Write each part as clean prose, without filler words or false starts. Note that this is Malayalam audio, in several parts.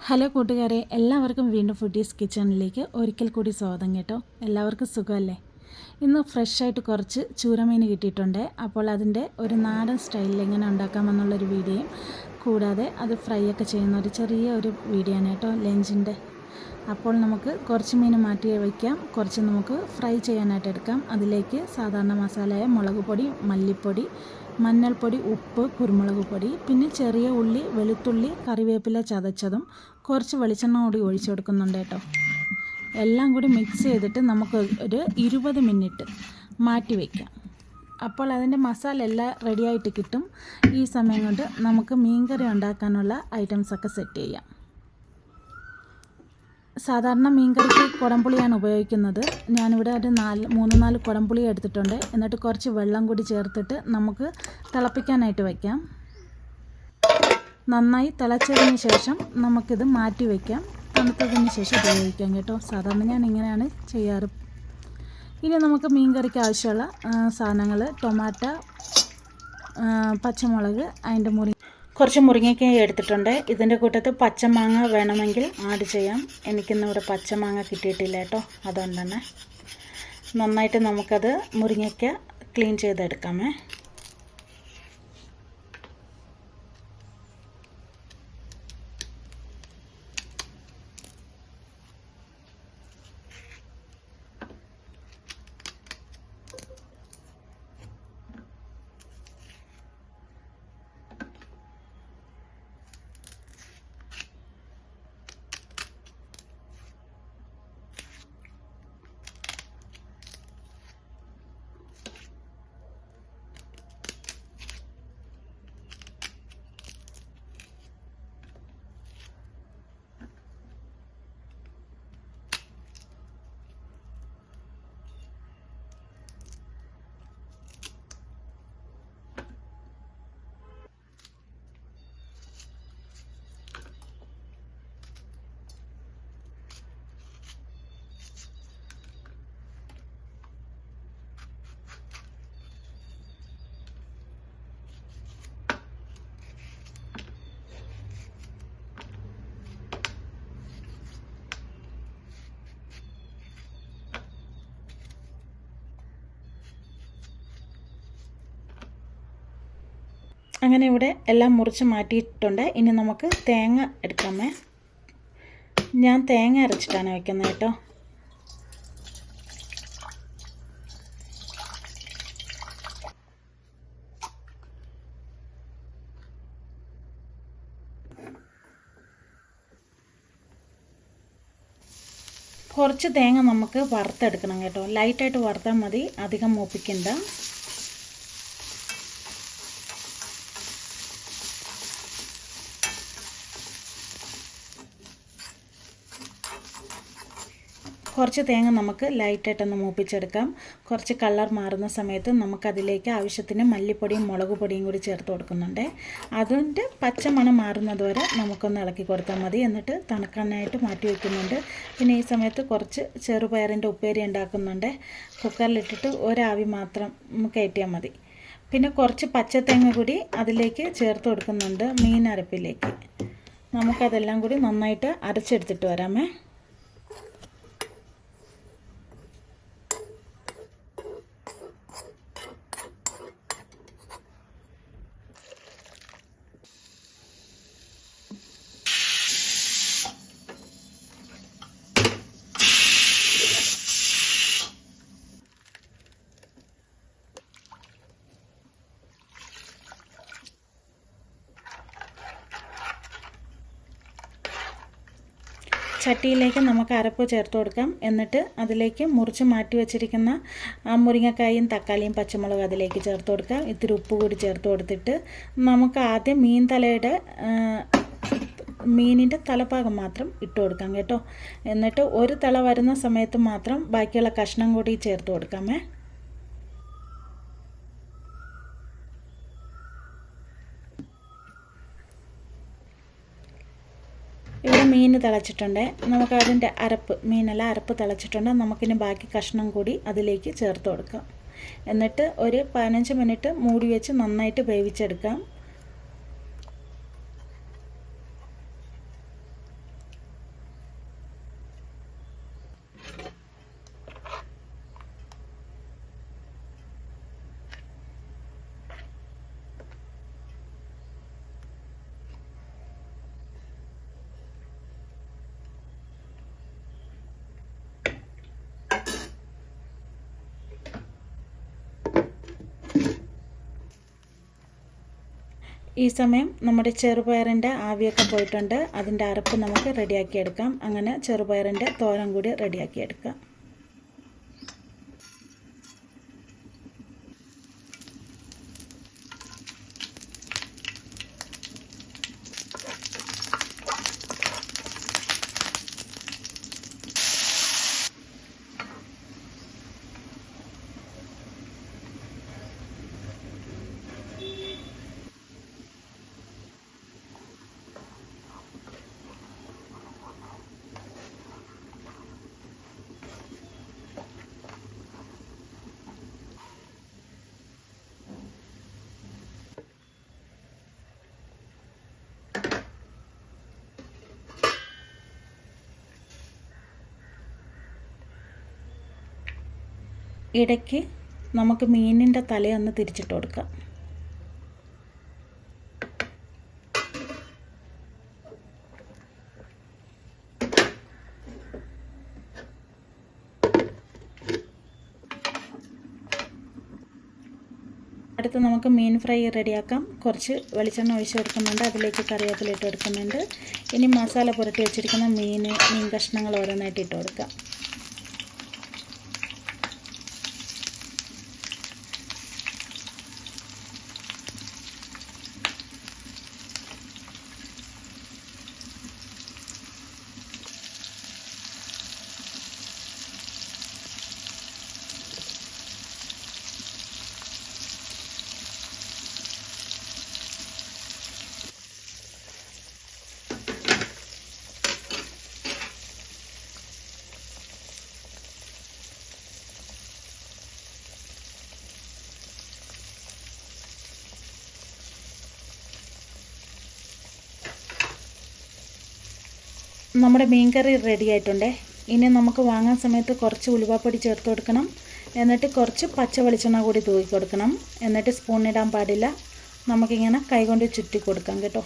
ഹലോ കൂട്ടുകാരെ, എല്ലാവർക്കും വീണ്ടും ഫുഡീസ് കിച്ചണിലേക്ക് ഒരിക്കൽ കൂടി സ്വാഗതം കേട്ടോ. എല്ലാവർക്കും സുഖമല്ലേ? ഇന്ന് ഫ്രഷായിട്ട് കുറച്ച് ചൂരമീൻ കിട്ടിയിട്ടുണ്ട്. അപ്പോൾ അതിൻ്റെ ഒരു നാടൻ സ്റ്റൈലിൽ എങ്ങനെ ഉണ്ടാക്കാമെന്നുള്ളൊരു വീഡിയോയും കൂടാതെ അത് ഫ്രൈ ഒക്കെ ചെയ്യുന്ന ഒരു ചെറിയ ഒരു വീഡിയോ ആണ് കേട്ടോ, ലഞ്ചിൻ്റെ. അപ്പോൾ നമുക്ക് കുറച്ച് മീൻ മാറ്റി വയ്ക്കാം, കുറച്ച് നമുക്ക് ഫ്രൈ ചെയ്യാനായിട്ട് എടുക്കാം. അതിലേക്ക് സാധാരണ മസാലയായ മുളക് പൊടി, മല്ലിപ്പൊടി, മഞ്ഞൾപ്പൊടി, ഉപ്പ്, കുരുമുളക് പൊടി, പിന്നെ ചെറിയ ഉള്ളി, വെളുത്തുള്ളി, കറിവേപ്പില ചതച്ചതും കുറച്ച് വെളിച്ചെണ്ണ കൂടി ഒഴിച്ചു കൊടുക്കുന്നുണ്ട് കേട്ടോ. എല്ലാം കൂടി മിക്സ് ചെയ്തിട്ട് നമുക്ക് ഒരു 20 മിനിറ്റ് മാറ്റി വയ്ക്കാം. അപ്പോൾ അതിൻ്റെ മസാല എല്ലാം റെഡിയായിട്ട് കിട്ടും. ഈ സമയം കൊണ്ട് നമുക്ക് മീൻകറി ഉണ്ടാക്കാനുള്ള ഐറ്റംസൊക്കെ സെറ്റ് ചെയ്യാം. സാധാരണ മീൻകറിക്ക് കുടംപുളിയാണ് ഉപയോഗിക്കുന്നത്. ഞാനിവിടെ ഒരു 3-4 കുടംപുളി എടുത്തിട്ടുണ്ട്. എന്നിട്ട് കുറച്ച് വെള്ളം കൂടി ചേർത്തിട്ട് നമുക്ക് തിളപ്പിക്കാനായിട്ട് വയ്ക്കാം. നന്നായി തിളച്ചതിന് ശേഷം നമുക്കിത് മാറ്റി വയ്ക്കാം. തണുത്തതിന് ശേഷം ഉപയോഗിക്കാം കേട്ടോ. സാധാരണ ഞാൻ ഇങ്ങനെയാണ് ചെയ്യാറ്. ഇനി നമുക്ക് മീൻകറിക്ക് ആവശ്യമുള്ള സാധനങ്ങൾ: ടൊമാറ്റോ, പച്ചമുളക്, അതിൻ്റെ കുറച്ച് മുരിങ്ങയ്ക്കായി എടുത്തിട്ടുണ്ട്. ഇതിൻ്റെ കൂട്ടത്ത് പച്ചമാങ്ങ വേണമെങ്കിൽ ആഡ് ചെയ്യാം. എനിക്കിന്നിവിടെ പച്ചമാങ്ങ കിട്ടിയിട്ടില്ല കേട്ടോ, അതുകൊണ്ട് തന്നെ നന്നായിട്ട് നമുക്കത് മുരിങ്ങയ്ക്ക ക്ലീൻ ചെയ്തെടുക്കാമേ. അങ്ങനെ ഇവിടെ എല്ലാം മുറിച്ച് മാറ്റിയിട്ടുണ്ട്. ഇനി നമുക്ക് തേങ്ങ എടുക്കാമേ. ഞാൻ തേങ്ങ അരച്ചിട്ടാണ് വയ്ക്കുന്നത് കേട്ടോ. കുറച്ച് തേങ്ങ നമുക്ക് വറുത്തെടുക്കണം കേട്ടോ. ലൈറ്റായിട്ട് വറുത്താൽ മതി, അധികം മൂപ്പിക്കണ്ട. കുറച്ച് തേങ്ങ നമുക്ക് ലൈറ്റായിട്ടൊന്ന് മൂപ്പിച്ചെടുക്കാം. കുറച്ച് കളർ മാറുന്ന സമയത്ത് നമുക്കതിലേക്ക് ആവശ്യത്തിന് മല്ലിപ്പൊടിയും മുളക് പൊടിയും കൂടി ചേർത്ത് കൊടുക്കുന്നുണ്ട്. അതിൻ്റെ പച്ചമണം മാറുന്നത് വരെ നമുക്കൊന്ന് ഇളക്കി കൊടുത്താൽ മതി. എന്നിട്ട് തണുക്കാനായിട്ട് മാറ്റി വയ്ക്കുന്നുണ്ട്. പിന്നെ ഈ സമയത്ത് കുറച്ച് ചെറുപയറിൻ്റെ ഉപ്പേരി ഉണ്ടാക്കുന്നുണ്ട്. കുക്കറിലിട്ടിട്ട് ഒരാവി മാത്രം കയറ്റിയാൽ മതി. പിന്നെ കുറച്ച് പച്ചത്തേങ്ങ കൂടി അതിലേക്ക് ചേർത്ത് കൊടുക്കുന്നുണ്ട് മീൻ അരപ്പിലേക്ക്. നമുക്കതെല്ലാം കൂടി നന്നായിട്ട് അരച്ചെടുത്തിട്ട് വരാമേ. ചട്ടിയിലേക്ക് നമുക്ക് അരപ്പ് ചേർത്ത് കൊടുക്കാം. എന്നിട്ട് അതിലേക്ക് മുറിച്ച് മാറ്റി വെച്ചിരിക്കുന്ന മുരിങ്ങക്കായും തക്കാളിയും പച്ചമുളകും അതിലേക്ക് ചേർത്ത് കൊടുക്കാം. ഇത്തിരി ഉപ്പ് കൂടി ചേർത്ത് കൊടുത്തിട്ട് നമുക്ക് ആദ്യം മീനിൻ്റെ തലഭാഗം മാത്രം ഇട്ട് കൊടുക്കാം കേട്ടോ. എന്നിട്ട് ഒരു തിള വരുന്ന സമയത്ത് മാത്രം ബാക്കിയുള്ള കഷ്ണം കൂടി ചേർത്ത് കൊടുക്കാമേ. ഇവിടെ മീൻ തിളച്ചിട്ടുണ്ട്. നമുക്ക് അതിൻ്റെ മീനെല്ലാം അരപ്പ് തിളച്ചിട്ടുണ്ട്. നമുക്കിനി ബാക്കി കഷ്ണം കൂടി അതിലേക്ക് ചേർത്ത് കൊടുക്കാം. എന്നിട്ട് ഒരു 15 മിനിറ്റ് മൂടി വെച്ച് നന്നായിട്ട് വേവിച്ചെടുക്കാം. ഈ സമയം നമ്മുടെ ചെറുപയറിൻ്റെ ആവിയൊക്കെ പോയിട്ടുണ്ട്. അതിൻ്റെ അരപ്പ് നമുക്ക് റെഡിയാക്കിയെടുക്കാം. അങ്ങനെ ചെറുപയറിൻ്റെ തോരൻ കൂടി റെഡിയാക്കിയെടുക്കാം. ഇടയ്ക്ക് നമുക്ക് മീനിൻ്റെ തലയൊന്ന് തിരിച്ചിട്ട് കൊടുക്കാം. അടുത്ത് നമുക്ക് മീൻ ഫ്രൈ റെഡിയാക്കാം. കുറച്ച് വെളിച്ചെണ്ണ ഒഴിച്ച് കൊടുക്കുന്നുണ്ട്. അതിലേക്ക് കറിവേപ്പില ഇട്ട് കൊടുക്കുന്നുണ്ട്. ഇനി മസാല പുരട്ടി വെച്ചിരിക്കുന്ന മീൻ കഷ്ണങ്ങൾ ഓരോന്നായിട്ട് ഇട്ട് കൊടുക്കാം. നമ്മുടെ മീൻ കറി റെഡി ആയിട്ടുണ്ട്. ഇനി നമുക്ക് വാങ്ങാൻ സമയത്ത് കുറച്ച് ഉലുവാപ്പൊടി ചേർത്ത് കൊടുക്കണം. എന്നിട്ട് കുറച്ച് പച്ച വെളിച്ചെണ്ണ കൂടി തൂക്കി കൊടുക്കണം. എന്നിട്ട് സ്പൂണിടാൻ പാടില്ല. നമുക്കിങ്ങനെ കൈകൊണ്ട് ചുറ്റി കൊടുക്കാം കേട്ടോ.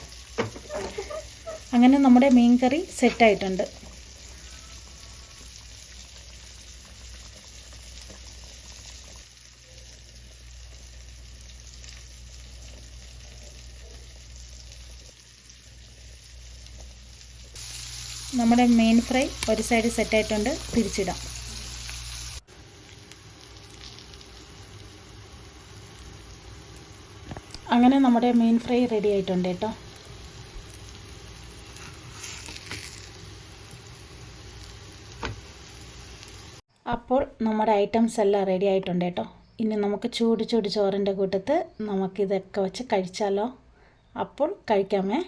അങ്ങനെ നമ്മുടെ മീൻ കറി സെറ്റായിട്ടുണ്ട്. നമ്മുടെ മീൻ ഫ്രൈ ഒരു സൈഡ് സെറ്റായിട്ടുണ്ട്. തിരിച്ചിടാം. അങ്ങനെ നമ്മുടെ മീൻ ഫ്രൈ റെഡി ആയിട്ടുണ്ട് കേട്ടോ. അപ്പോൾ നമ്മുടെ ഐറ്റംസ് എല്ലാം റെഡി ആയിട്ടുണ്ട് കേട്ടോ. ഇനി നമുക്ക് ചൂട് ചോറിൻ്റെ കൂട്ടത്ത് നമുക്കിതൊക്കെ വെച്ച് കഴിച്ചാലോ. അപ്പോൾ കഴിക്കാമേ.